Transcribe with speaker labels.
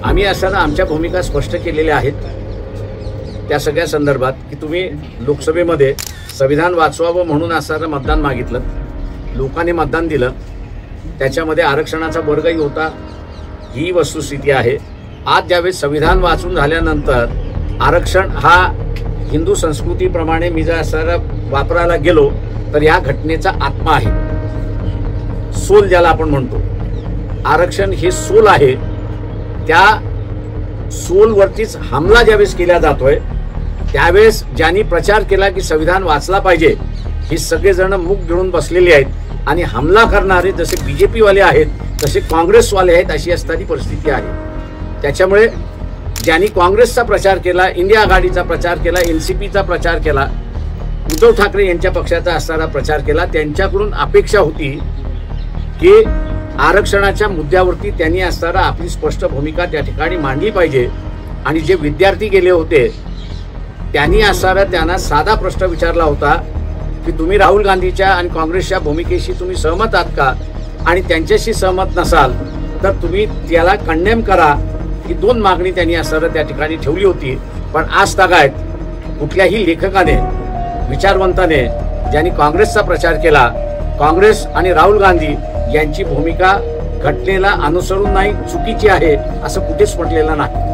Speaker 1: आम्ही असताना आमच्या भूमिका स्पष्ट केलेल्या आहेत त्या सगळ्या संदर्भात की तुम्ही लोकसभेमध्ये संविधान वाचवावं म्हणून असणारं मतदान मागितलं, लोकांनी मतदान दिलं, त्याच्यामध्ये आरक्षणाचा वर्गही होता, ही वस्तुस्थिती आहे। आज ज्यावेळेस संविधान वाचून झाल्यानंतर आरक्षण हा हिंदू संस्कृतीप्रमाणे मी जर असं वापरायला गेलो तर या घटनेचा आत्मा आहे, सोल ज्याला आपण म्हणतो। आरक्षण हे सोल आहे, त्या सोलवरतीच हमला ज्यावेळेस केला जातोय त्यावेळेस ज्यांनी प्रचार केला की संविधान वाचला पाहिजे हे सगळेजण मुख गिळून बसलेले आहेत आणि हमला करणारे जसे बीजेपी वाले आहेत तसे काँग्रेसवाले आहेत अशी असणारी परिस्थिती आहे। त्याच्यामुळे ज्यांनी काँग्रेसचा प्रचार केला, इंडिया आघाडीचा प्रचार केला, एनसीपीचा प्रचार केला, उद्धव ठाकरे यांच्या पक्षाचा असणारा प्रचार केला, त्यांच्याकडून अपेक्षा होती की आरक्षणाच्या मुद्द्यावरती त्यांनी असणारा आपली स्पष्ट भूमिका त्या ठिकाणी मांडली पाहिजे। आणि जे विद्यार्थी गेले होते त्यांनी असणारा त्यांना साधा प्रश्न विचारला होता की तुम्ही राहुल गांधीच्या आणि काँग्रेसच्या भूमिकेशी तुम्ही सहमत आहात का, आणि त्यांच्याशी सहमत नसाल तर तुम्ही त्याला कंडेम करा। ही दोन मागणी त्यांनी असणारा त्या ठिकाणी ठेवली होती। पण आज तागायत कुठल्याही लेखकाने, विचारवंताने ज्यांनी काँग्रेसचा प्रचार केला, काँग्रेस आणि राहुल गांधी यांची भूमिका घटनेला अनुसरून नाही, चुकीची आहे असं कुठेच म्हटलेलं नाही।